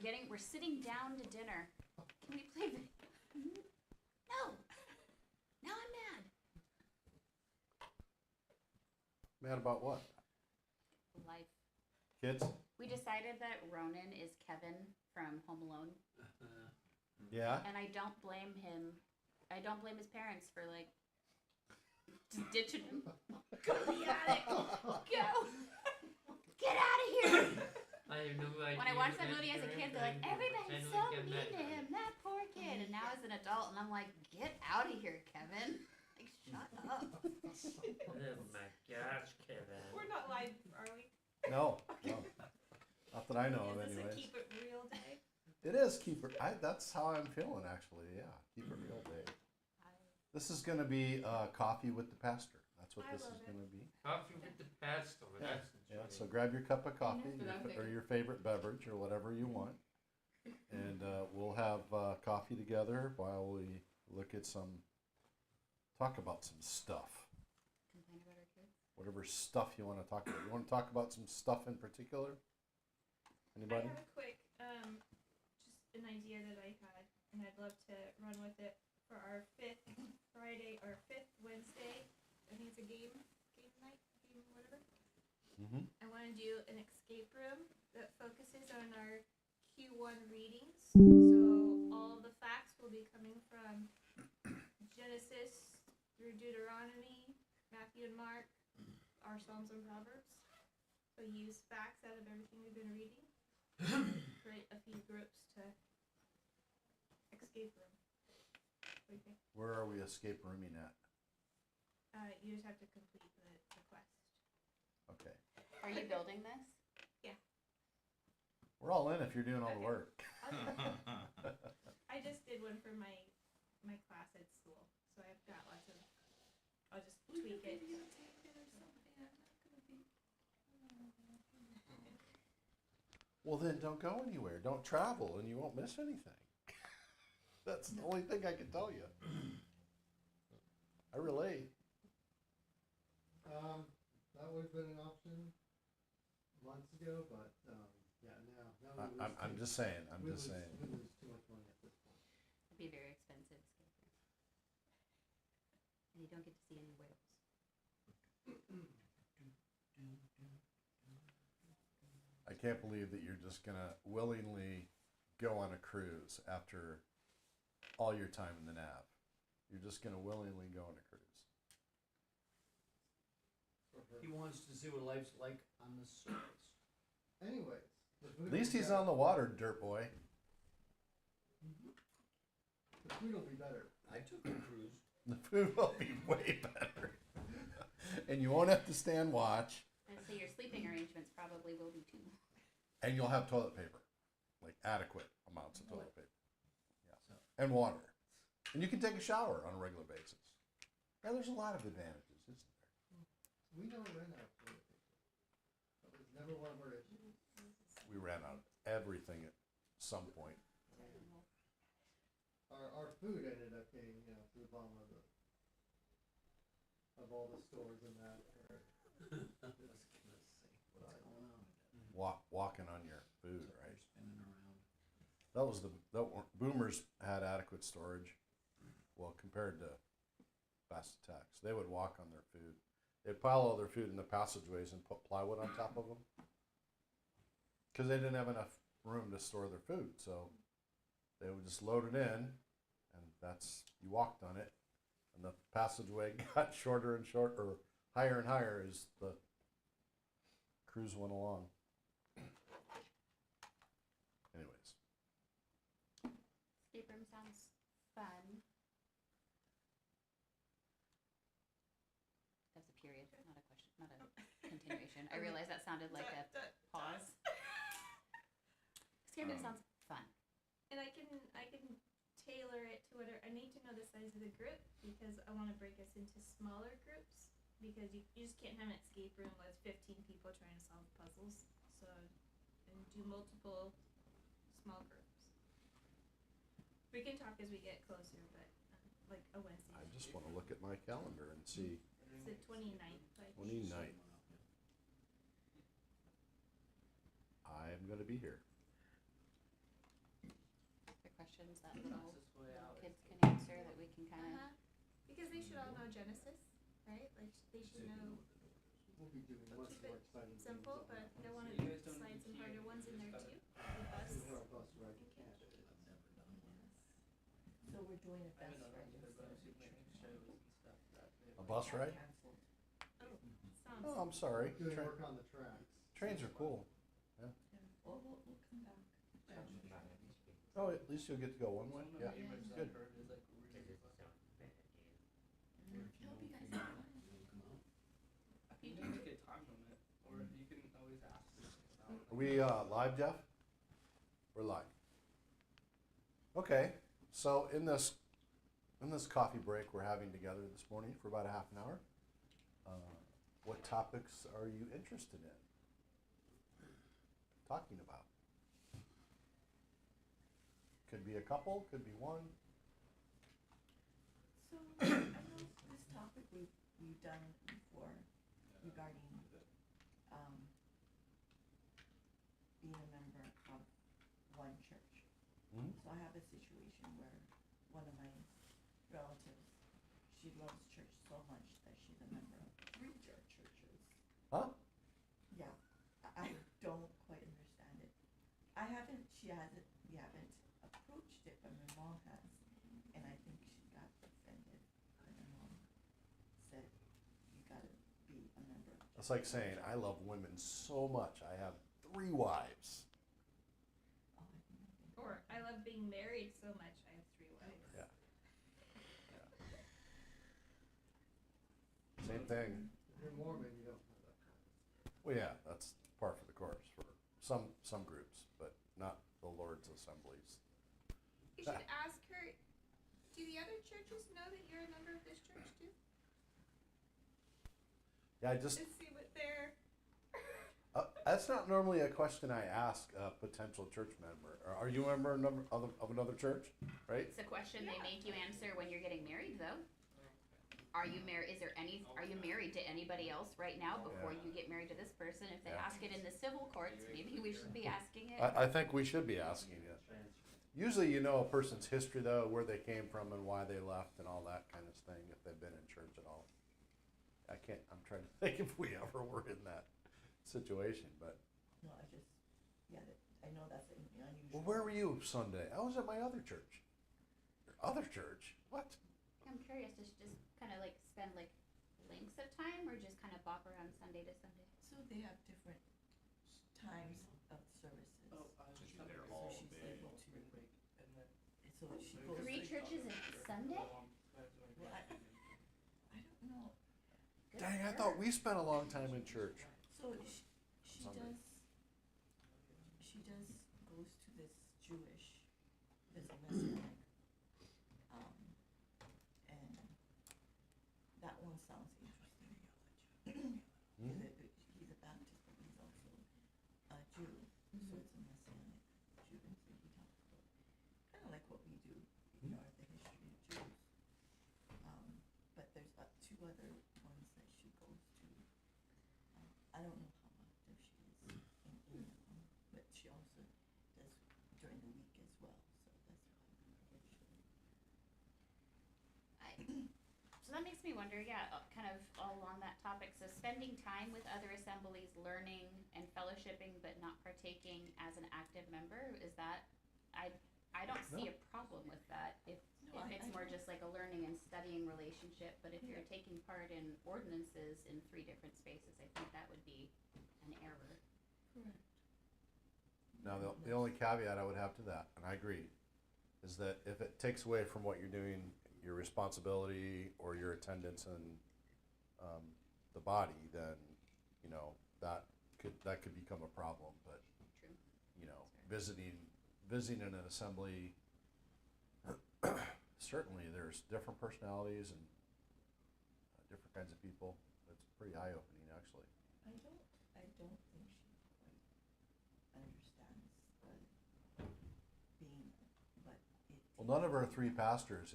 We're sitting down to dinner. Can we play No! Now I'm mad. Mad about what? Life. Kids? We decided that Ronan is Kevin from Home Alone. Yeah? And I don't blame him. I don't blame his parents for, like, just ditching him. Go to the attic! Go! Get out of here! I have no idea. When I watched that movie as a kid, they're like, everybody's so mean to him, that poor kid. And now as an adult, and I'm like, get out of here, Kevin. Like, shut up. Oh my gosh, Kevin. We're not live, are we? No. Not that I know of, Is this anyways. a keep it real day? It is keep it. That's how I'm feeling, actually. Yeah, keep it real, Dave. This is going to be coffee with the pastor. That's what I this love is it. going to be. Coffee with the pastor. That's Yeah. So grab your cup of coffee or your favorite beverage or whatever you want, and we'll have coffee together while we talk about some stuff. Complain about our kids? Whatever stuff you want to talk about. You want to talk about some stuff in particular? Anybody? I have a quick, just an idea that I had, and I'd love to run with it for our fifth Friday or fifth Wednesday. I think it's a game night, whatever. Mm-hmm. I want to do an escape room that focuses on our Q1 readings. So all the facts will be coming from Genesis through Deuteronomy, Matthew and Mark, our Psalms and Proverbs. So use facts out of everything we've been reading. Create a few groups to escape room. What do you think? Where are we escape rooming at? You just have to complete the quest. Okay. Are you building this? We're all in if you're doing all the Okay. work. I just did one for my class at school, so I've got lots of. I'll just tweak it. Well, then don't go anywhere. Don't travel, and you won't miss anything. That's the only thing I can tell you. I relate. That would have been an option months ago, but yeah, now we lose I'm too- just saying. we lose too much money at this point. It'd be a very expensive escape room. And you don't get to see any whales. I can't believe that you're just gonna willingly go on a cruise after all your time in the nav. You're just gonna willingly go on a cruise. He wants to see what life's like on the surface. Anyways, the food At least will be he's better. on the water, dirt boy. The food will be better. I took a cruise. The food will be way better. And you won't have to stand watch. And so your sleeping arrangements probably will be too. And you'll have toilet paper. Like adequate amounts of toilet paper. Yeah. So- And water. And you can take a shower on a regular basis. Yeah, there's a lot of advantages, isn't there? We never ran out of toilet paper. That was never one of our issues. We ran out of everything at some point. Our food ended up getting, to the bottom of all the stores in that area. I was gonna say, what's going on? Walking on your food, right? Spinning around. That was Boomers had adequate storage. Well, compared to Fast Attacks, they would walk on their food. They'd pile all their food in the passageways and put plywood on top of them because they didn't have enough room to store their food. So they would just load it in, and you walked on it, and the passageway got shorter and shorter, or higher and higher as the cruise went along. Anyways. Escape room sounds fun. That's a period, not a question, not a continuation. I realize that sounded like a pause. Escape room sounds fun. And I can tailor it to whatever. I need to know the size of the group because I want to break us into smaller groups because you just can't have an escape room with 15 people trying to solve puzzles. So, and do multiple small groups. We can talk as we get closer, but like a Wednesday. I just want to look at my calendar and see It's the 29th. 29th. I'm going to be here. questions that little Fastest way out kids is can answer that we can kind of. Because they should all know Genesis, right? Like they should know. We'll be doing much Keep more it exciting things. simple, on but that I want one. to you guys don't slide need some to harder hear, ones in you there just too. gotta- The bus. This is our bus ride to Canada. So we're doing a I bus haven't done ride it either, but instead I've of seen a like church shows ride. and stuff that they. A bus Got ride? canceled. Sounds. Oh, I'm sorry. Doing work on the tracks. Trains are cool. Well, we'll come back. Oh, at least you'll get to go one way. Some of Yeah, the neighbors good. I've heard is like really fun. I hope you guys have fun. You can make a time limit, or you can always ask them about. Are we live, Jeff? We're live. Okay, so in this coffee break we're having together this morning for about a half an hour, what topics are you interested in talking about? Could be a couple, could be one. So, I know this topic we've done before regarding, being a member of one church. Mhm. So I have a situation where one of my relatives, she loves church so much that she's a member of 3 churches. Huh? Yeah, I don't quite understand it. We haven't approached it, but my mom has, and I think she got offended when my mom said, you gotta be a member of. It's like saying I love women so much I have 3 wives. Oh, I think I did. Or I love being married so much. I have 3 wives. Yeah. Same thing. If you're Mormon, you don't have that kind of. Well, yeah, that's par for the course for some groups, but not the Lord's assemblies. You should ask her. Do the other churches know that you're a member of this church too? Yeah, I just To see what they're. that's not normally a question I ask a potential church member. Are you a member of another church? Right? It's a question they Yeah. make you answer when you're getting married, though. Are you married? Are you married to anybody else right now before Yeah. you get married to this person? If they Yeah. ask it in the civil courts, maybe we should be asking it. I think we should be asking it. Usually, you know a person's history, though, where they came from and why they left, and all that kind of thing. If they've been in church at all. I'm trying to think if we ever were in that situation, but. No, I know that's an unusual. Well, where were you Sunday? I was at my other church. Your other church? What? I'm curious, does she just kind of like spend like lengths of time or just kind of bop around Sunday to Sunday? So they have different times of services. Oh, I was just So there she's able to, break, and then. so she goes. 3 churches in Sunday? Well, I don't know. Good Dang, for I her. thought we spent a long time in church. So she Sunday. goes to this Jewish, this Messianic, and that one sounds interesting. Hmm? He's a Baptist, but he's also a Jew, so it's a Messianic Jew, and so he talks about, kinda like what we do, you know, the history of Jews. But there's 2 other ones that she goes to. I don't know how active she is in them, but she also does during the week as well, so that's why usually. So that makes me wonder, yeah, kind of all along that topic. So spending time with other assemblies, learning and fellowshipping, but not partaking as an active member, is that, I don't see a problem with that if it's more just like a learning and studying relationship. But if you're taking part in ordinances in 3 different spaces, I think that would be an error. Correct. Now, the only caveat I would have to that, and I agree, is that if it takes away from what you're doing, your responsibility or your attendance in the body, then you know that could become a problem. But True. you know, visiting in an assembly, certainly there's different personalities and different kinds of people. It's pretty eye-opening, actually. I don't think she quite understands being, but it. Well, none of our 3 pastors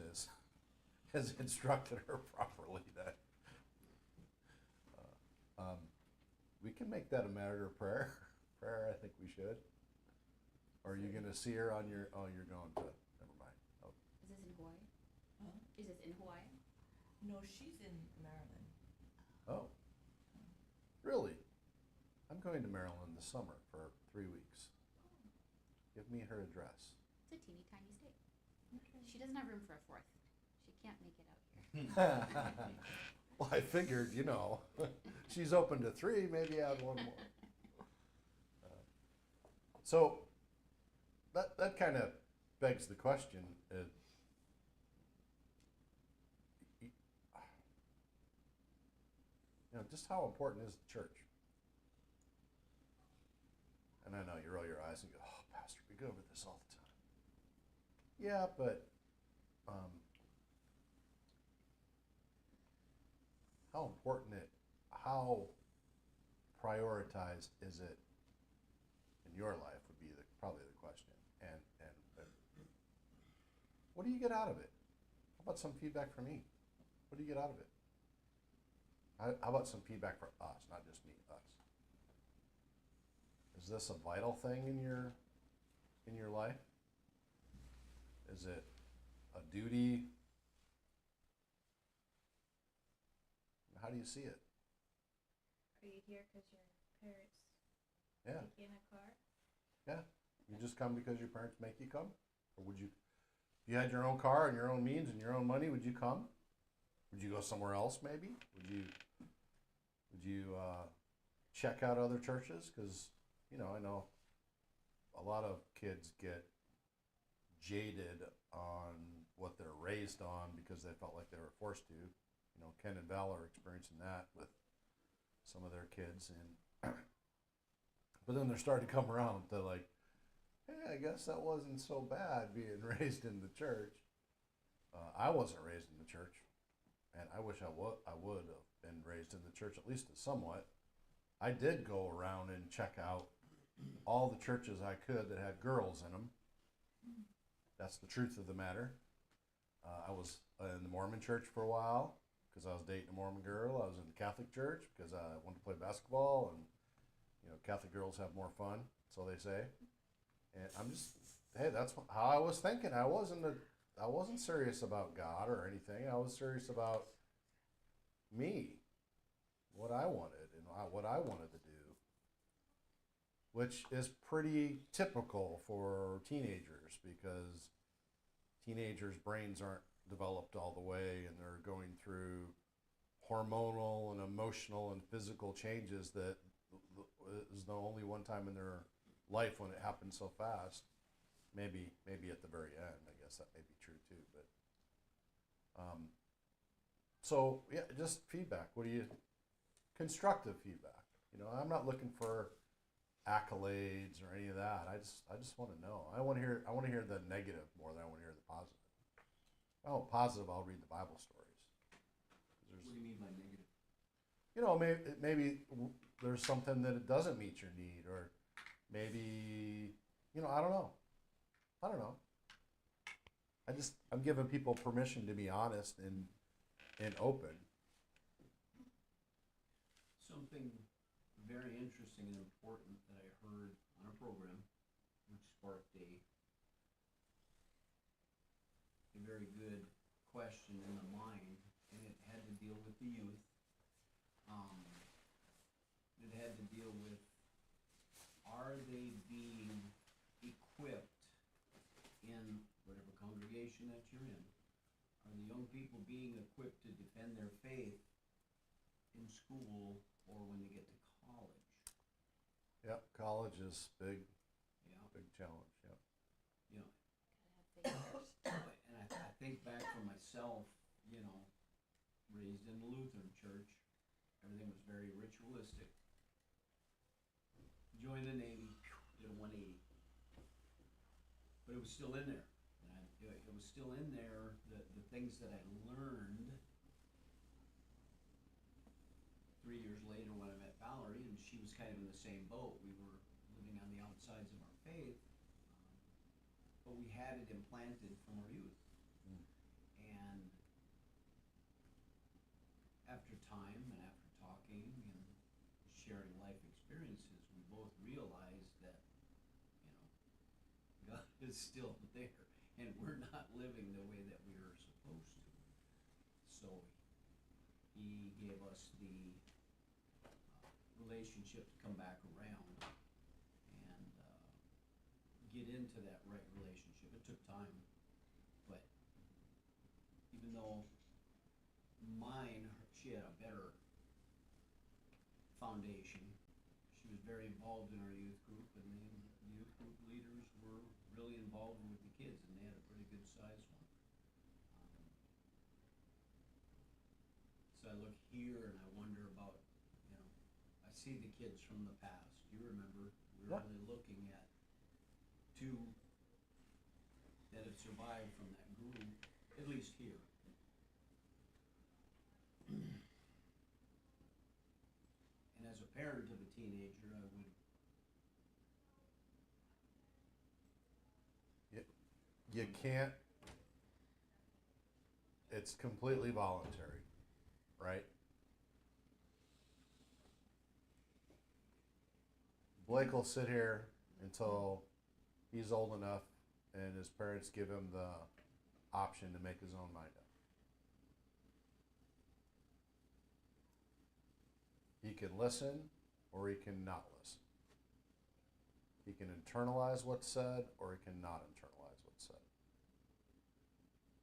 has instructed her properly. That we can make that a matter of prayer. I think we should. Or are you going to see her on your? Oh, you're going to. Never mind. Is this in Hawaii? No, she's in Maryland. Oh, really? I'm going to Maryland this summer for 3 weeks. Give me her address. It's a teeny tiny state. Okay. She doesn't have room for a fourth. She can't make it out here. Well, I figured, she's open to 3, maybe add one more. So that kind of begs the question: just how important is the church? And I know you roll your eyes and go, "Oh, Pastor, we go over this all the time." Yeah, but how important how prioritized is it in your life would be probably the question. And what do you get out of it? How about some feedback from me? What do you get out of it? How about some feedback for us, not just me, us? Is this a vital thing in your life? Is it a duty? How do you see it? Are you here because your parents Yeah. take you in a car? Yeah. You just come because your parents make you come? Or would you, if you had your own car and your own means and your own money, would you come? Would you go somewhere else maybe? Would you check out other churches? Because, I know a lot of kids get jaded on what they're raised on because they felt like they were forced to. Ken and Val are experiencing that with some of their kids. And but then they're starting to come around to like, hey, I guess that wasn't so bad being raised in the church. I wasn't raised in the church, and I wish I would have been raised in the church, at least somewhat. I did go around and check out all the churches I could that had girls in them. That's the truth of the matter. I was in the Mormon church for a while because I was dating a Mormon girl. I was in the Catholic church because I wanted to play basketball, and Catholic girls have more fun, so they say. And I'm just, hey, that's how I was thinking. I wasn't serious about God or anything. I was serious about me, what I wanted, and what I wanted to do, which is pretty typical for teenagers because teenagers' brains aren't developed all the way, and they're going through hormonal and emotional and physical changes that is the only one time in their life when it happens so fast. Maybe at the very end, I guess that may be true too. But so yeah, just feedback. Constructive feedback? I'm not looking for accolades or any of that. I just want to know. I want to hear the negative more than I want to hear the positive. If I want positive, I'll read the Bible stories. What do you mean by negative? Maybe there's something that it doesn't meet your need, or maybe I don't know. I'm giving people permission to be honest and open. Something very interesting and important that I heard on a program, which sparked a very good question in the mind, and it had to deal with the youth. It had to deal with, are they being equipped in whatever congregation that you're in? Are the young people being equipped to defend their faith in school or when they get to college? Yep, college is big Yeah, challenge. Yep. you know, Gotta have faith first. and I think back for myself, raised in the Lutheran church, everything was very ritualistic. Joined the Navy, did a 180. But it was still in there. And it was still in there, the things that I learned 3 years later when I met Valerie, and she was kind of in the same boat. We were living on the outsides of our faith, but we had it implanted from our youth. And after time and after talking and sharing life experiences, we both realized that, God is still there, and we're not living the way that we are supposed to. so he gave us the relationship to come back around and get into that right relationship. It took time, but even though mine, she had a better foundation. She was very involved in our youth group, and the youth group leaders were really involved with the kids, and they had a pretty good sized one. So I look here and I wonder about, I see the kids from the past. You remember, we were Yeah. only looking at 2 that have survived from that group, at least here. And as a parent of a teenager, I would, You can't, it's completely voluntary, right? Blake will sit here until he's old enough and his parents give him the option to make his own mind up. He can listen or he can not listen. He can internalize what's said or he can not internalize what's said.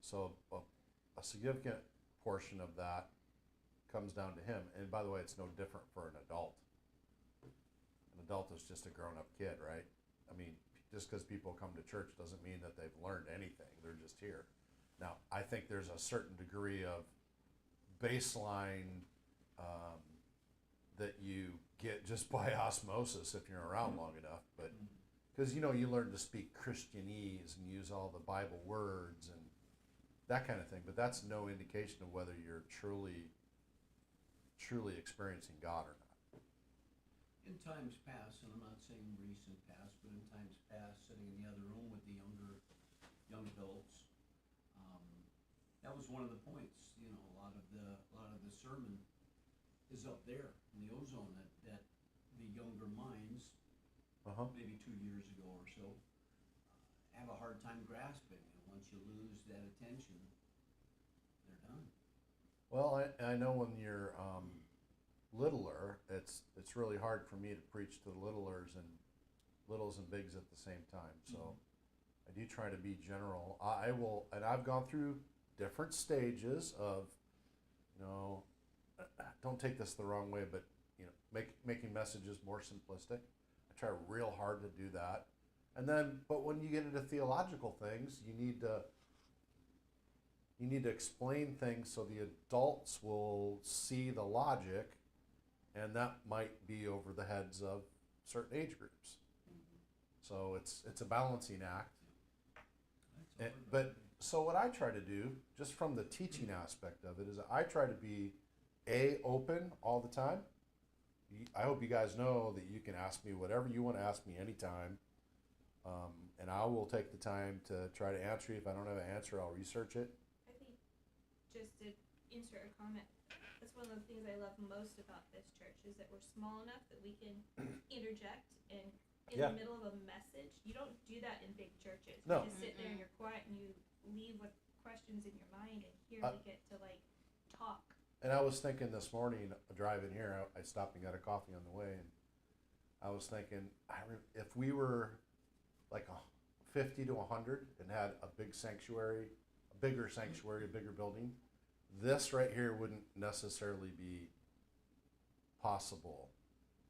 So a significant portion of that comes down to him. And by the way, it's no different for an adult. An adult is just a grown-up kid, right? I mean, just because people come to church doesn't mean that they've learned anything. They're just here. Now, I think there's a certain degree of baseline that you get just by osmosis if you're around long enough. But because, you learn to speak Christianese and use all the Bible words and that kind of thing. But that's no indication of whether you're truly experiencing God or not. in times past, and I'm not saying recent past, but in times past, sitting in the other room with the young adults, that was one of the points. A lot of the sermon is up there in the ozone that the younger minds, maybe 2 years ago or so, have a hard time grasping. And once you lose that attention, they're done. Well, I know when you're littler, it's really hard for me to preach to the littles and bigs at the same time. So I do try to be general. I will, and I've gone through different stages of, don't take this the wrong way, but making messages more simplistic. I try real hard to do that. And then, but when you get into theological things, you need to explain things so the adults will see the logic, and that might be over the heads of certain age groups. So it's a balancing act. But so what I try to do, just from the teaching aspect of it, is I try to be open all the time. I hope you guys know that you can ask me whatever you want to ask me anytime. And I will take the time to try to answer you. If I don't have an answer, I'll research it. I think, just to insert a comment, that's one of the things I love most about this church, is that we're small enough that we can interject and in Yeah. the middle of a message. You don't do that in big churches. No. You just sit there and you're quiet and you leave with questions in your mind, and here we get to talk. And I was thinking this morning, driving here, I stopped and got a coffee on the way, and I was thinking, if we were like 50 to 100 and had a big sanctuary, a bigger sanctuary, a bigger building, this right here wouldn't necessarily be possible.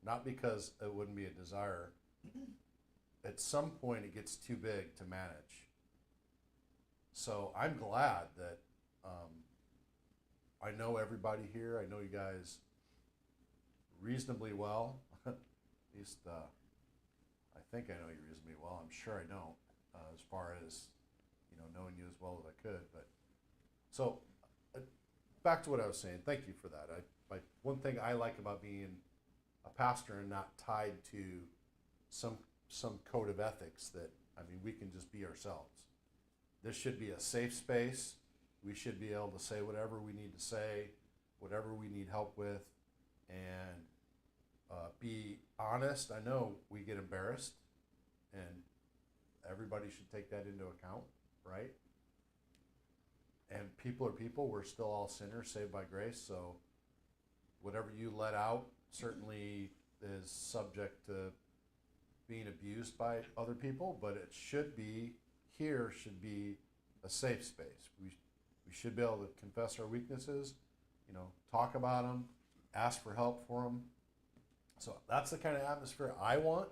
Not because it wouldn't be a desire. At some point, it gets too big to manage. So I'm glad that I know everybody here. I know you guys reasonably well. At least I think I know you reasonably well. I'm sure I don't, as far as knowing you as well as I could. But so back to what I was saying. Thank you for that. One thing I like about being a pastor and not tied to some code of ethics, that we can just be ourselves. This should be a safe space. We should be able to say whatever we need to say, whatever we need help with, and be honest. I know we get embarrassed, and everybody should take that into account, right? and people are people. We're still all sinners saved by grace. So whatever you let out certainly is subject to being abused by other people, but it should be a safe space. We should be able to confess our weaknesses, talk about them, ask for help for them. So that's the kind of atmosphere I want.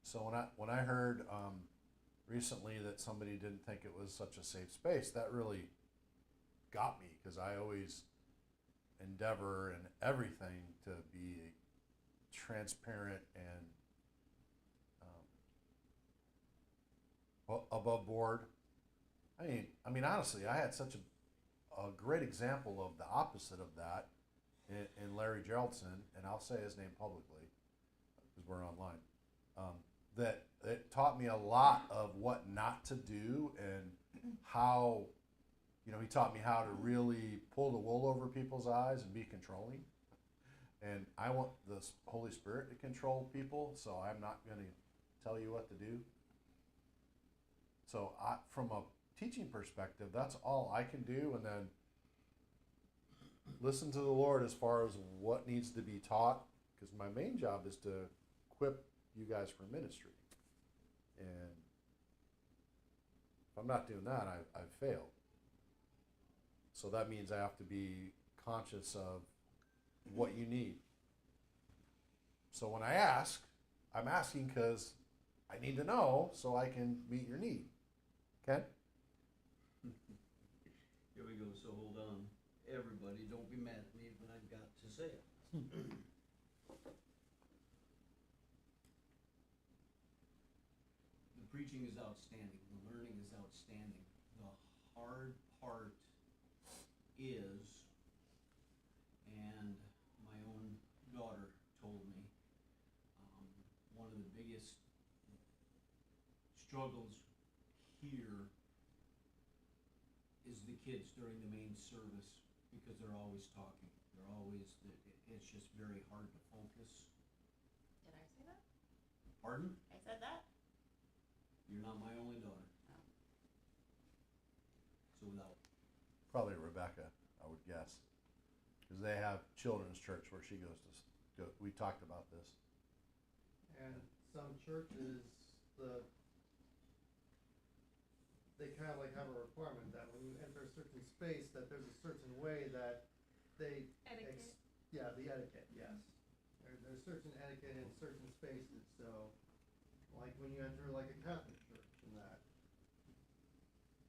So when I heard recently that somebody didn't think it was such a safe space, that really got me, because I always endeavor in everything to be transparent and above board. I mean, honestly, I had such a great example of the opposite of that in Larry Geraldson, and I'll say his name publicly because we're online. That it taught me a lot of what not to do, and how, he taught me how to really pull the wool over people's eyes and be controlling. And I want the Holy Spirit to control people, so I'm not going to tell you what to do. So from a teaching perspective, that's all I can do, and then listen to the Lord as far as what needs to be taught, because my main job is to equip you guys for ministry. And if I'm not doing that, I've failed. So that means I have to be conscious of what you need. So when I ask, I'm asking because I need to know so I can meet your need. Ken? Here we go, so hold on. Everybody, don't be mad at me, but I've got to say it. The preaching is outstanding, the learning is outstanding. The hard part is, and my own daughter told me, one of the biggest struggles here is the kids during the main service, because they're always talking. It's just very hard to focus. Did I say that? Pardon? I said that? You're not my only daughter. Oh. So without, Probably Rebecca, I would guess. Because they have children's church where she goes to go. We talked about this. And some churches, they kind of like have a requirement that when you enter a certain space, that there's a certain way that they Etiquette. the etiquette, yes. There's certain etiquette in certain spaces. So, like when you enter like a Catholic church and that,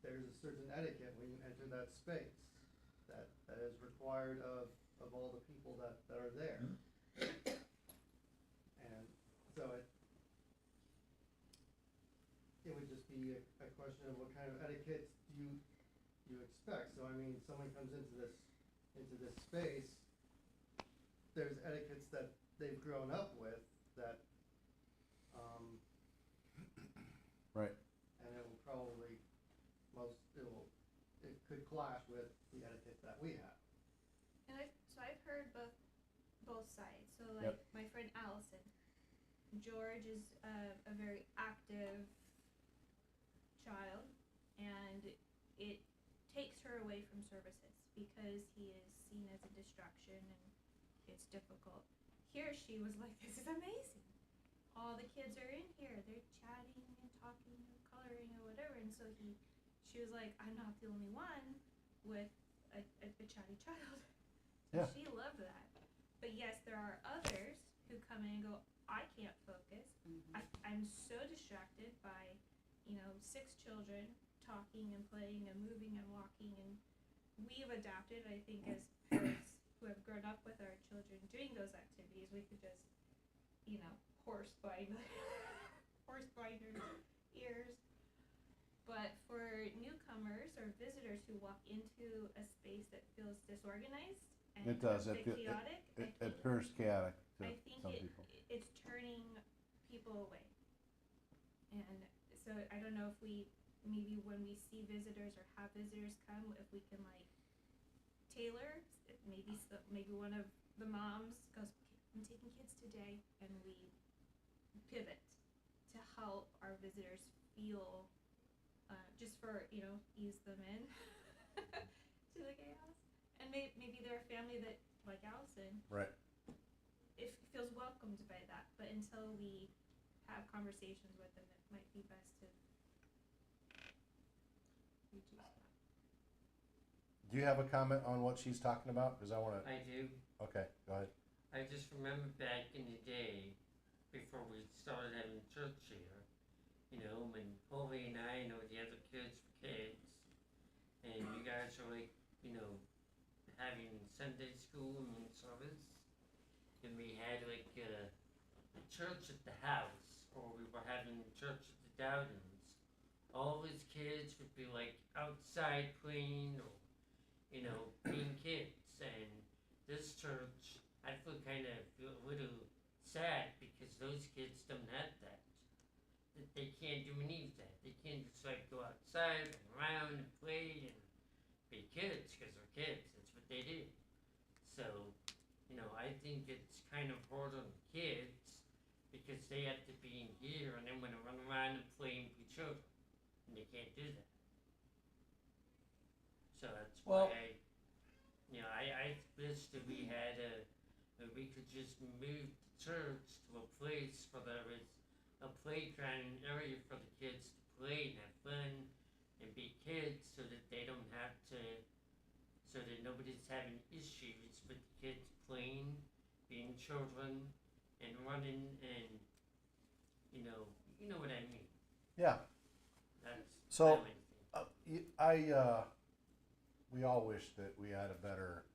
there's a certain etiquette when you enter that space that is required of all the people that are there. And so it would just be a question of what kind of etiquette do you expect. So I mean, someone comes into this space, there's etiquettes that they've grown up with that Right. and it will probably it could clash with the etiquette that we have. And I've heard both sides. So like Yep. my friend Allison, George is a very active child, and it takes her away from services because he is seen as a distraction and it's difficult. Here she was like, this is amazing. All the kids are in here, they're chatting and talking and coloring or whatever, and so she was like, I'm not the only one with a chatty child. Yeah. She loved that. But yes, there are others who come in and go, I can't focus. Mm-hmm. I'm so distracted by, 6 children talking and playing and moving and walking, and we've adapted, I think, as parents who have grown up with our children doing those activities, we could just, horse bind their ears. But for newcomers or visitors who walk into a space that feels disorganized and It does. a It bit fe- chaotic, It appears chaotic to I think some people. it's turning people away. And so I don't know if maybe when we see visitors or have visitors come, if we can tailor, maybe one of the moms goes, okay, I'm taking kids today, and we pivot to help our visitors feel, just for, ease them in. maybe they're a family that, like Allison, Right. if feels welcomed by that. But until we have conversations with them, it might be best to reduce that. Do you have a comment on what she's talking about? Because I want to. I do. Okay, go ahead. I just remember back in the day, before we started having church here, you know, when Paulie and I, you know, the other kids were kids, and you guys were like, you know, having Sunday school and service, and we had like a church at the house, or we were having church at the Dowdens. All these kids would be like outside playing, or you know, being kids, and this church, I feel a little sad because those kids don't have that. That they can't do any of that. They can't just like go outside and around and play and be kids because they're kids. That's what they do. So, you know, I think it's kind of hard on the kids because they have to be in here and then want to run around and play and be children, and they can't do that. So that's Well- why I wish that we had that we could just move the church to a place where there was a playground area for the kids to play and have fun and be kids, so that they don't have to, so that nobody's having issues with the kids playing, being children, and running, and you know what I mean. Yeah. That's So- my main thing. We all wish that we had a better,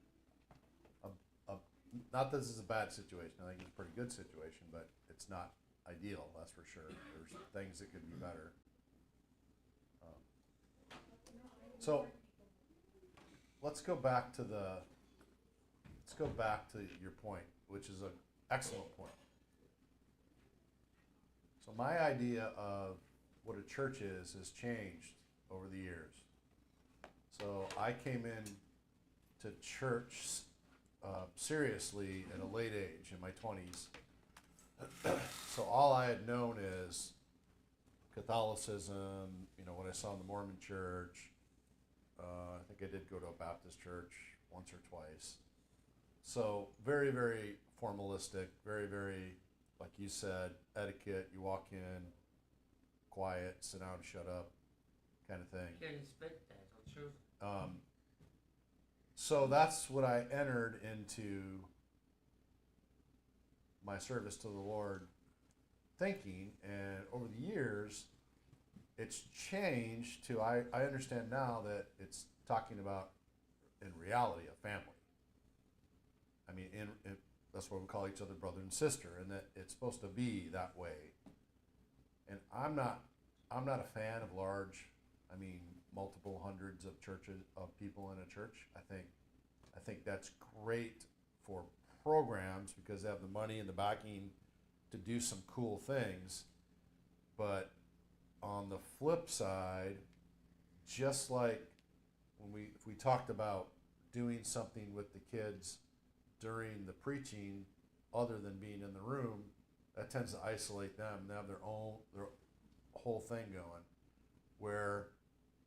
not that this is a bad situation, I think it's a pretty good situation, but it's not ideal, that's for sure. There's things that could be better. So, let's go back to your point, which is an excellent point. So my idea of what a church is has changed over the years. So I came in to church seriously at a late age, in my 20s. So all I had known is Catholicism, you know, what I saw in the Mormon church. I think I did go to a Baptist church once or twice. So very, very formalistic, very, very, like you said, etiquette. You walk in, quiet, sit down, shut up, kind of thing. You can expect that, I'm sure. So that's what I entered into my service to the Lord thinking, and over the years, it's changed to, I understand now that it's talking about, in reality, a family. I mean, that's what we call each other brother and sister, and that it's supposed to be that way. And I'm not a fan of large, multiple hundreds of churches, of people in a church. I think that's great for programs because they have the money and the backing to do some cool things. But on the flip side, just like if we talked about doing something with the kids during the preaching, other than being in the room, that tends to isolate them. They have their whole thing going. Where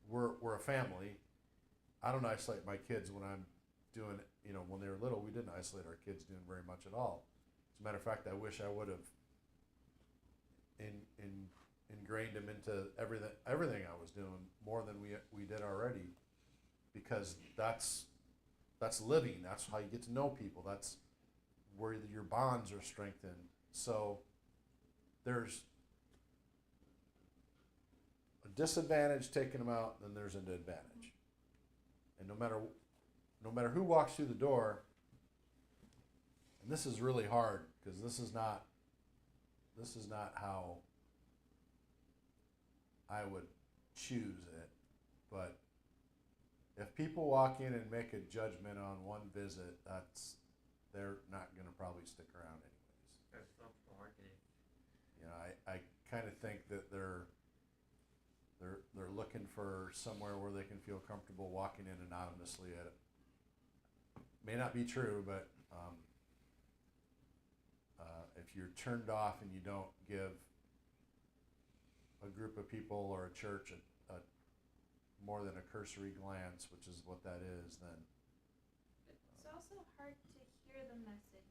we're a family. I don't isolate my kids when I'm doing, when they were little, we didn't isolate our kids doing very much at all. As a matter of fact, I wish I would have ingrained them into everything I was doing more than we did already, because that's living. That's how you get to know people. That's where your bonds are strengthened. So there's a disadvantage taking them out, then there's an advantage. And no matter who walks through the door, and this is really hard because this is not how I would choose it, but if people walk in and make a judgment on one visit, they're not going to probably stick around anyways. That's not marketing. I kind of think that they're looking for somewhere where they can feel comfortable walking in anonymously at it. May not be true, but if you're turned off and you don't give a group of people or a church a more than a cursory glance, which is what that is, then also hard to hear the message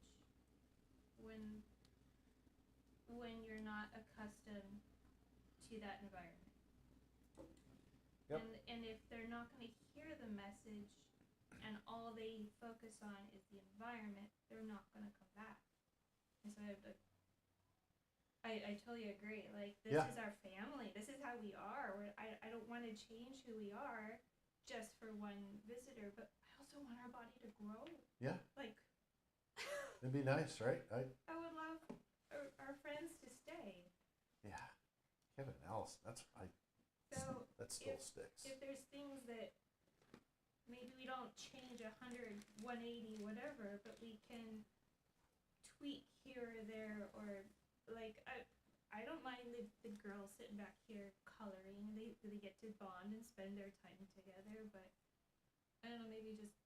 when you're not accustomed to that environment. Yep. And if they're not going to hear the message and all they focus on is the environment, they're not going to come back. And so I totally agree. Like, this Yeah. is our family. This is how we are. I don't want to change who we are just for one visitor, but I also want our body to grow. Yeah. Like, It'd be nice, right? I would love our friends to stay. Yeah. Kevin and Allison, So that still sticks. if there's things that maybe we don't change 100, 180, whatever, but we can tweak here or there, or like I don't mind the girls sitting back here coloring. They get to bond and spend their time together, but I don't know, maybe just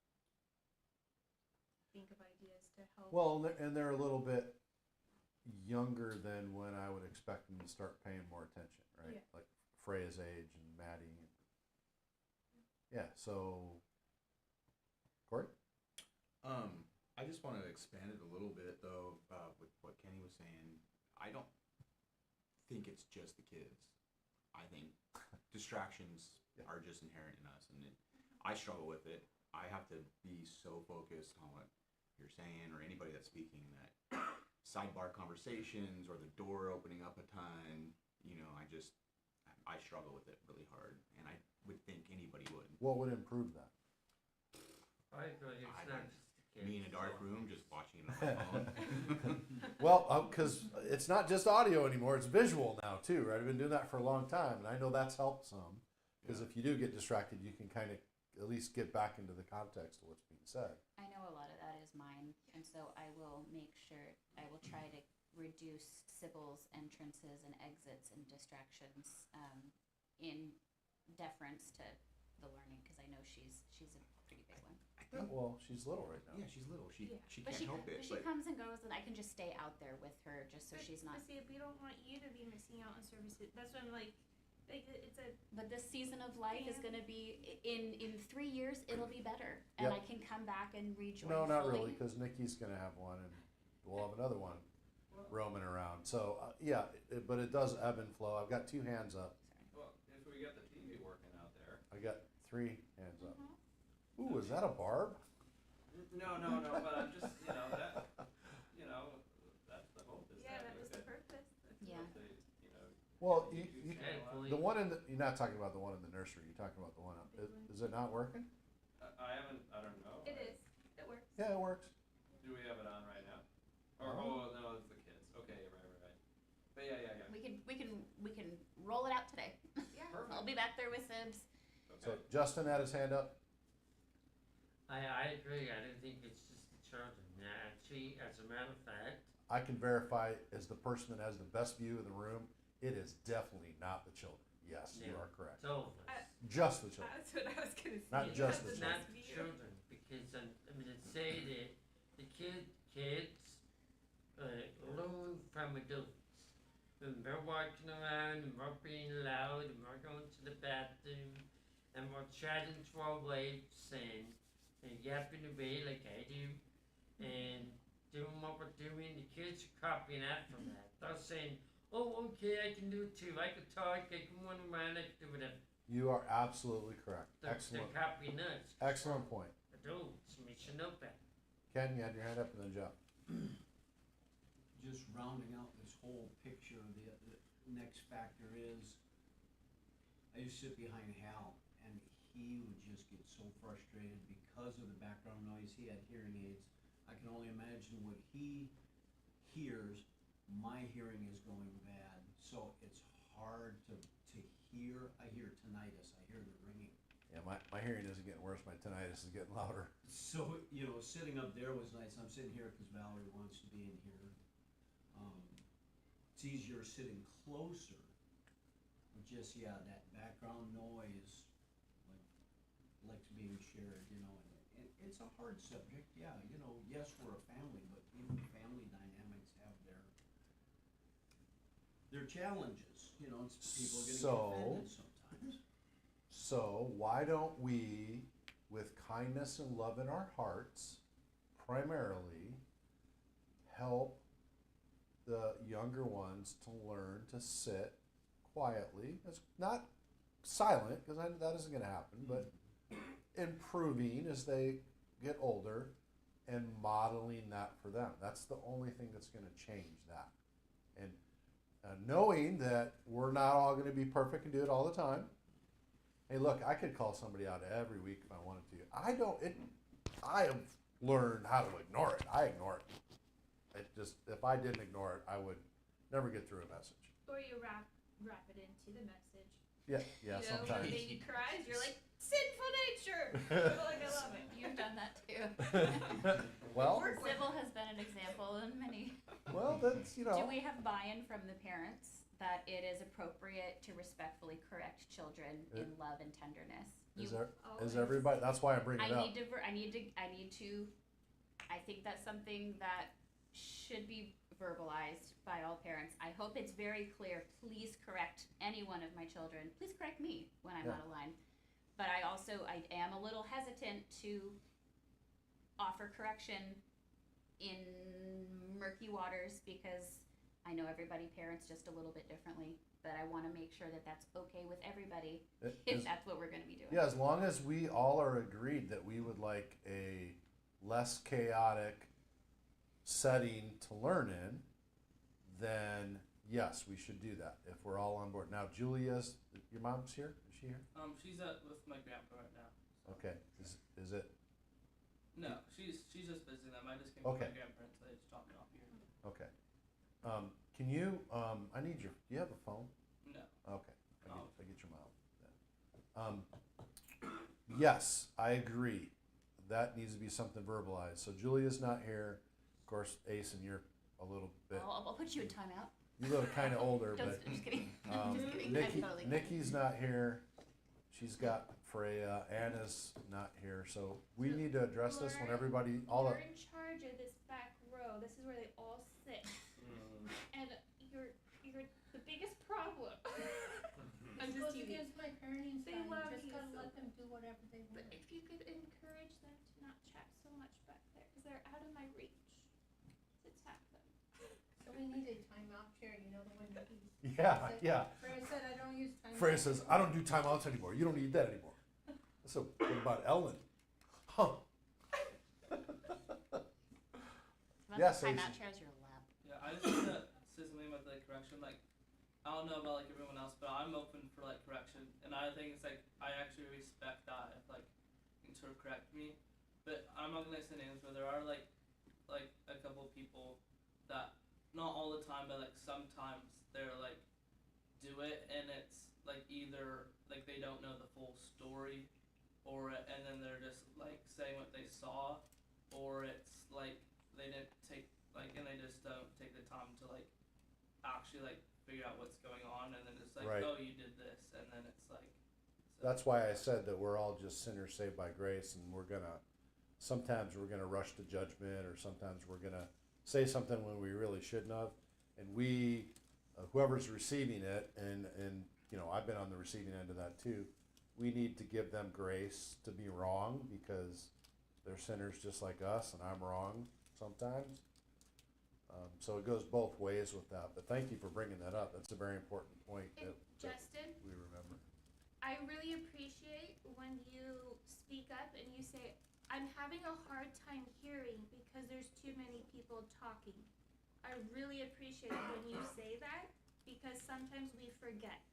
think of ideas to help. Well, and they're a little bit younger than when I would expect them to start paying more attention, right? Yeah. Like Freya's age and Maddie. Yeah, so Corey? I just want to expand it a little bit though, with what Kenny was saying. I don't think it's just the kids. I think distractions Yeah. are just inherent in us, and I struggle with it. I have to be so focused on what you're saying or anybody that's speaking that sidebar conversations or the door opening up a ton. You know, I struggle with it really hard, and I would think anybody would. What would improve that? I feel like it's I not don't- just the kids. Me in a dark so- room just watching it on my phone. Well, because it's not just audio anymore; it's visual now too, right? I've been doing that for a long time, and I know that's helped some. Because Yeah. if you do get distracted, you can kind of at least get back into the context of what's being said. I know a lot of that is mine, and so I will make sure, I will try to reduce Sybil's entrances and exits and distractions in deference to the learning, because I know she's a pretty big one. I think, Well, she's little right now. yeah, she's little. She Yeah. she But can't she, help it. but she But comes and goes, and I can just stay out there with her, just so But- she's not. But see, we don't want you to be missing out on services. That's what I'm like it's a. But this season of life is Yeah. going to be in 3 years. It'll be better, and Yep. I can come back and rejoin. No, not fully. really, because Nikki's going to have one, and we'll have another one roaming around. So yeah, but it does ebb and flow. I've got 2 hands up. Well, if we get the TV working out there. I got 3 hands up. Mm-hmm. Ooh, is that a barb? No, but I'm just, that's the hope is Yeah, that that we was the could- purpose. Yeah. that they, Well, YouTube you, channel out. Hopefully- the one you're not talking about the one in the nursery. You're talking about the one up. Is it not working? I don't know. It is. It works. Yeah, it works. Do we have it on right now? Or, Oh. no, it's the kids. Okay, right. But yeah. We can roll it out today. Yeah. I'll be back there with Sibs. So Okay. Justin had his hand up. I agree. I don't think it's just the children. Actually, as a matter of fact, I can verify as the person that has the best view of the room, it is definitely not the children. Yes, you Yeah. are correct. it's all of us. Just the children. That's what I was gonna say. Not It's just the not children. the children, because to say that the kids learn from adults. When we're walking around and we're being loud and we're going to the bathroom and we're chatting to our wives and yapping away like I do and doing what we're doing, the kids are copying after that. They're saying, oh, okay, I can do it too. I can talk, I can run around, I can do whatever. You are absolutely correct. They're Excellent. copying us. Excellent point. Adults, we should know better. Ken, you had your hand up and then Jeff. Just rounding out this whole picture, the next factor is, I used to sit behind Hal, and he would just get so frustrated because of the background noise. He had hearing aids. I can only imagine what he hears. My hearing is going bad, so it's hard to hear. I hear tinnitus. I hear the ringing. Yeah, my hearing isn't getting worse. My tinnitus is getting louder. So, sitting up there was nice. I'm sitting here because Valerie wants to be in here. It's easier sitting closer. Just, that background noise, like being shared, and it's a hard subject, yes, we're a family, but even family dynamics have their challenges, people are gonna get offended sometimes. So why don't we, with kindness and love in our hearts, primarily help the younger ones to learn to sit quietly. It's not silent, because that isn't going to happen, but improving as they get older and modeling that for them. That's the only thing that's going to change that. And knowing that we're not all going to be perfect and do it all the time. Hey, look, I could call somebody out every week if I wanted to. I have learned how to ignore it. I ignore it. If I didn't ignore it, I would never get through a message. Or you wrap it into the message. Yeah, You know, when sometimes. a baby cries, you're like, sinful nature! You're like, I love it. You've done that too. Well, Sybil has been an example in many. that's, Do we have buy-in from the parents that it is appropriate to respectfully correct children in love and tenderness? is Always. everybody, that's why I bring I it up. need to, I think that's something that should be verbalized by all parents. I hope it's very clear. Please correct any one of my children. Please correct me when I'm Yeah. out of line. But I am a little hesitant to offer correction in murky waters because I know everybody parents just a little bit differently. But I want to make sure that that's okay with everybody if that's what we're going to be doing. Yeah, as long as we all are agreed that we would like a less chaotic setting to learn in, then yes, we should do that if we're all on board. Now, Julia's, your mom's here? Is she here? She's with my grandpa right now. Okay. Is it? No, she's just visiting them. I just came Okay. with my grandparents. They just dropped me off here. Okay. Can you, I need do you have a phone? No. Okay, I get your mom. Yes, I agree. That needs to be something verbalized. So Julia's not here. Of course, Ace, and you're a little bit. I'll put you in timeout. You look kind of older, Just, but just kidding. Just kidding. Nikki, I'm totally fine. Nikki's not here. She's got Freya. Anna's not here. So we need to address this when everybody, all You're the. in charge of this back row. This is where they all sit. And you're the biggest problem. I'm just Goes teasing. against my parenting They style. love You just you gotta so let them do whatever they But want. if you could encourage them to not chat so much back there, because they're out of my reach to tap them. So we need a timeout chair, you know, the one that he's. Yeah. Freya said I don't use timeout. Freya says, I don't do timeouts anymore. You don't need that anymore. So what about Ellen? Huh. Yes, Timeout Ace. chairs your lap. Yeah, I just want to say something about the correction. Like, I don't know about like everyone else, but I'm open for like correction. And I think it's like I actually respect that if like you can sort of correct me. But I'm not gonna say names, but there are like a couple of people that not all the time, but like sometimes they're like do it, and it's like either like they don't know the full story, or and then they're just like saying what they saw, or it's like they didn't take like and they just don't take the time to like actually like figure out what's going on, and then it's like, Right. oh, you did this, and then it's like. So, That's why I said that we're all just sinners saved by grace, and sometimes we're gonna rush to judgment, or sometimes we're gonna say something when we really shouldn't have. And we, whoever's receiving it, and you know, I've been on the receiving end of that too. We need to give them grace to be wrong, because they're sinners just like us, and I'm wrong sometimes. So it goes both ways with that. But thank you for bringing that up. That's a very important point And that Justin, we remember. I really appreciate when you speak up and you say, I'm having a hard time hearing because there's too many people talking. I really appreciate it when you say that, because sometimes we forget.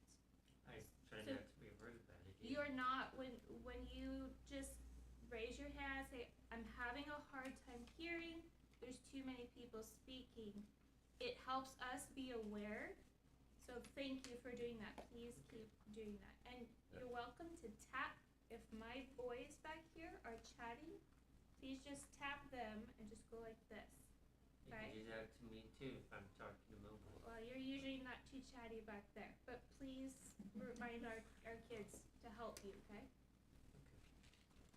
I try So- not to be rude about it. You're not, when you just raise your hand, say, I'm having a hard time hearing, there's too many people speaking. It helps us be aware, so thank you for doing that. Please keep doing that. And you're welcome to tap, if my boys back here are chatting, please just tap them and just go like this. You Right. can do that to me too if I'm talking mobile. Well, you're usually not too chatty back there, but please remind our kids to help you, okay?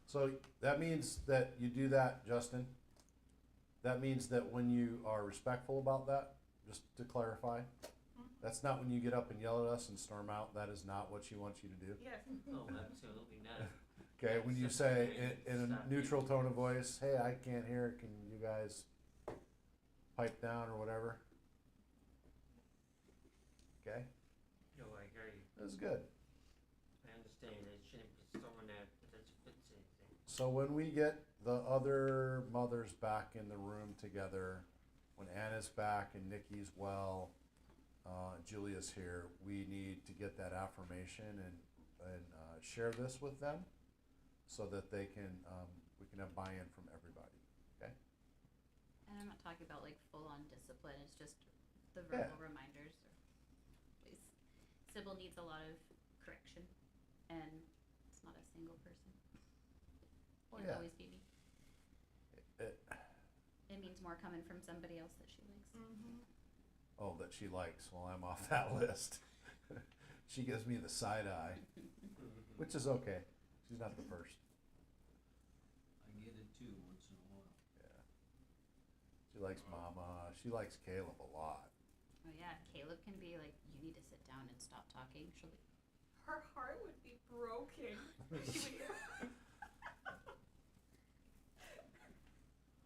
So that means that you do that, Justin. That means that when you are respectful about that, just to clarify, that's not when you get up and yell at us and storm out. That is not what she wants you to do. Yes. Oh, absolutely not. Okay, when you say in a neutral tone of voice, hey, I can't hear, can you guys pipe down or whatever? Okay, No, I hear you. that's good. I understand. I shouldn't be throwing that, but that's a good thing. So when we get the other mothers back in the room together, when Anna's back and Nikki's well, Julia's here, we need to get that affirmation and share this with them so that they can, we can have buy-in from everybody, okay? And I'm not talking about like full-on discipline, it's just the Yeah. verbal reminders. Please. Sybil needs a lot of correction, and it's not a single person. Oh, Can't yeah. always be me. It means more coming from somebody else that she likes. Mm-hmm. Oh, that she likes, well, I'm off that list. She gives me the side eye, which is okay. She's not the first. I get it too once in a while. Yeah. She likes Mama. She likes Caleb a lot. Oh yeah, Caleb can be like, you need to sit down and stop talking. She'll be, Her heart would be broken.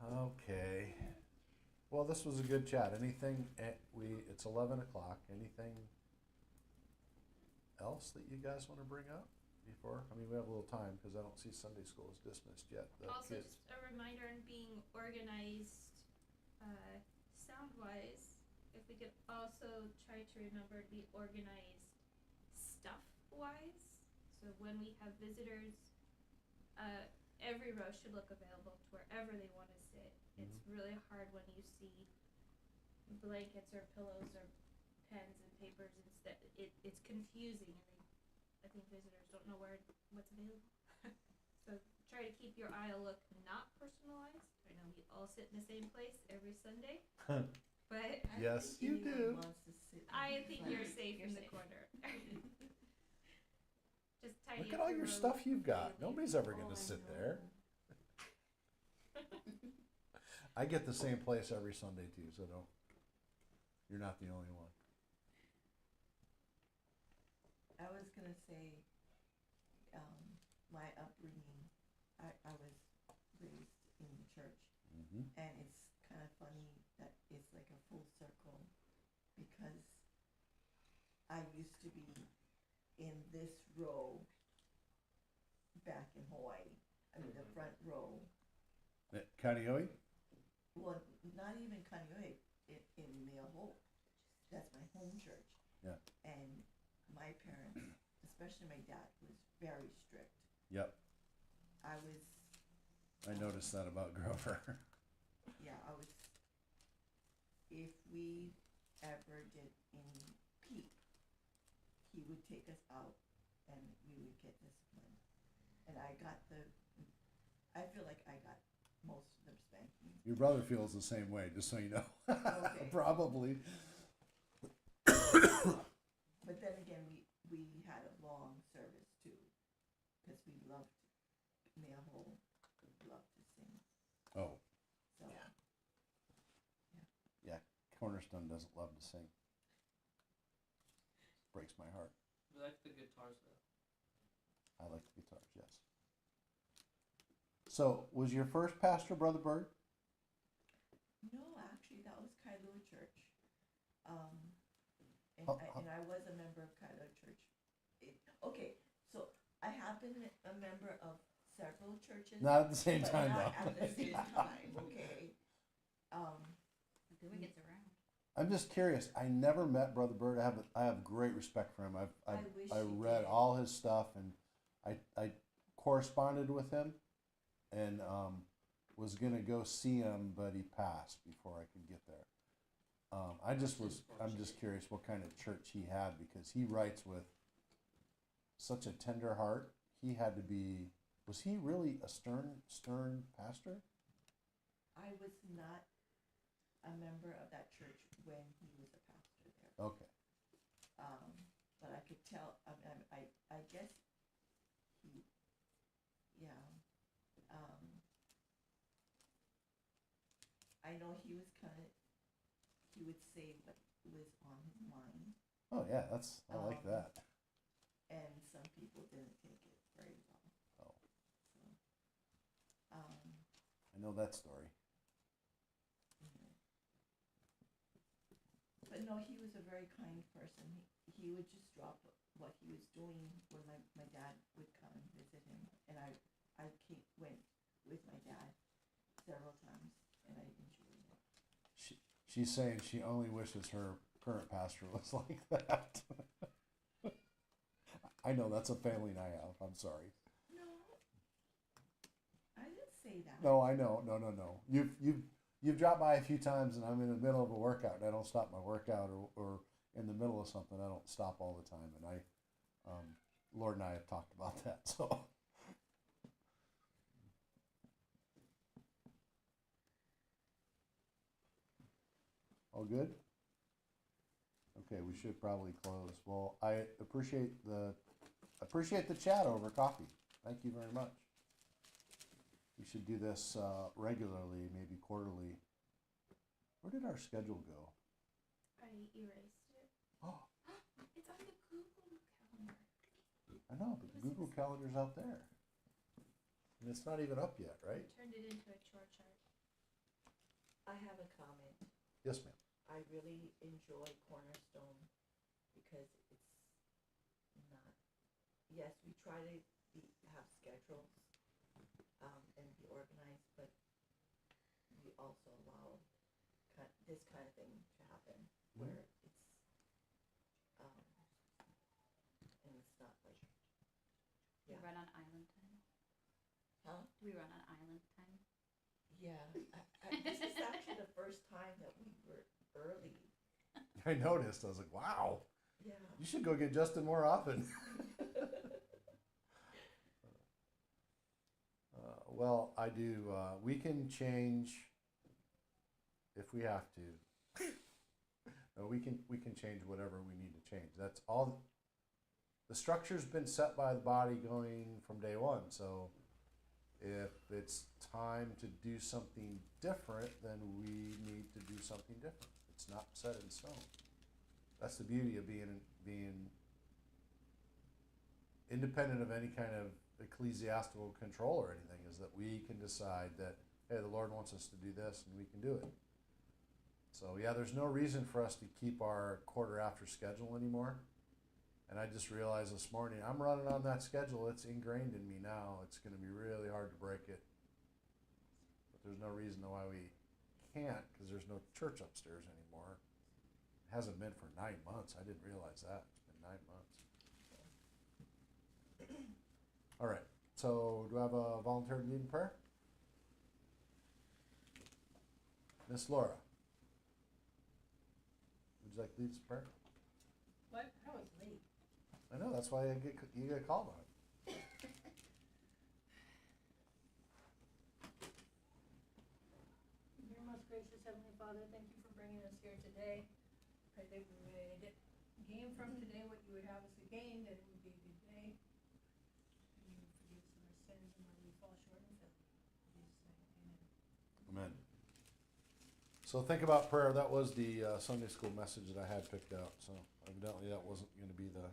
Okay. Well, this was a good chat. Anything, it's 11 o'clock. Anything else that you guys want to bring up before? I mean, we have a little time because I don't see Sunday school is dismissed yet. The Also, kids. just a reminder on being organized, sound-wise. If we could also try to remember to be organized stuff-wise. So when we have visitors, every row should look available to wherever they want to sit. It's really hard when you see blankets or pillows or pens and papers instead. It's confusing, and I think visitors don't know what's available. So try to keep your aisle look not personalized. I know we all sit in the same place every Sunday, but I Yes, think you anyone do. wants to sit in I the think front. you're safe in the safe. corner. Just tidy Look up at all your room stuff you've got. daily. Nobody's ever going Oh, to I sit know. there. I get the same place every Sunday too, so don't. You're not the only one. I was gonna say, my upbringing, I was raised in the church, Mm-hmm. and it's kind of funny that it's like a full circle, because I used to be in this row back in Hawaii. I mean, the front row. Kaneohe? Well, not even Kaneohe, in Meaho. That's my home church. Yeah. And my parents, especially my dad, was very strict. Yep. I was, I noticed that about Grover. if we ever did any peep, he would take us out and we would get disciplined. And I feel like I got most of them spanking. Your brother feels the same way, just so you know. Okay. Probably. But then again, we had a long service too, because we loved Meaho, loved to sing. Oh, So yeah. Cornerstone doesn't love to sing. Breaks my heart. We like the guitars though. I like the guitars, yes. So, was your first pastor Brother Bird? no, actually, that was Kailua Church. And How- I was a member of Kailua Church. Okay, so I have been a member of several churches. Not at the same but time, not though. at the same time, okay? Who gets around? I'm just curious. I never met Brother Bird. I have great respect for him. I wish I you read did. all his stuff, and I corresponded with him, and was gonna go see him, but he passed before I could get there. I'm just curious what kind of church he had, because he writes with such a tender heart. He had to be. Was he really a stern pastor? I was not a member of that church when he was a pastor there. Okay. But I could tell, I guess he, yeah. I know he would say what was on his mind, Oh yeah, I like that. and some people didn't take it very well. Oh. So, I know that story. But no, he was a very kind person. He would just drop what he was doing when my dad would come and visit him. And I went with my dad several times, and I enjoyed it. She's saying she only wishes her current pastor was like that. I know that's a family night out. I'm sorry. No, I didn't say that. No, I know. No. You've dropped by a few times, and I'm in the middle of a workout, and I don't stop my workout, or in the middle of something, I don't stop all the time. And Lord and I have talked about that. So. All good? Okay, we should probably close. Well, I appreciate the chat over coffee. Thank you very much. We should do this regularly, maybe quarterly. Where did our schedule go? I erased it. Oh, It's on the Google calendar. I know, but the Google Calendar's out there. And it's not even up yet, right? I turned it into a chore chart. I have a comment. Yes, ma'am. I really enjoy Cornerstone because it's not, yes, we try to have schedules and be organized, but we also allow this kind of thing to happen where it's, and it's not like, Do we run on island time? huh? Do we run on island time? Yeah, this is actually the first time that we were early. I noticed. I was like, wow, Yeah. you should go get Justin more often. Well, I do. We can change if we have to. No, we can change whatever we need to change. That's all. The structure's been set by the body going from day one. So if it's time to do something different, then we need to do something different. It's not set in stone. That's the beauty of being independent of any kind of ecclesiastical control or anything, is that we can decide that, hey, the Lord wants us to do this and we can do it. So yeah, there's no reason for us to keep our quarter after schedule anymore. And I just realized this morning, I'm running on that schedule. It's ingrained in me now. It's going to be really hard to break it. But there's no reason why we can't, because there's no church upstairs anymore. It hasn't been for 9 months. I didn't realize that. It's been 9 months. All right. So do I have a volunteer to lead in prayer? Miss Laura, would you like to lead us in prayer? What? I was late. I know, that's why you get called on it. Dear most gracious Heavenly Father, thank you for bringing us here today. Pray that we would gain from today what you would have us to gain, that it would be a good day. And you would forgive us of our sins and where we fall short and fail. In Jesus' name, amen. Amen. So think about prayer. That was the Sunday school message that I had picked out. So evidently that wasn't going to be the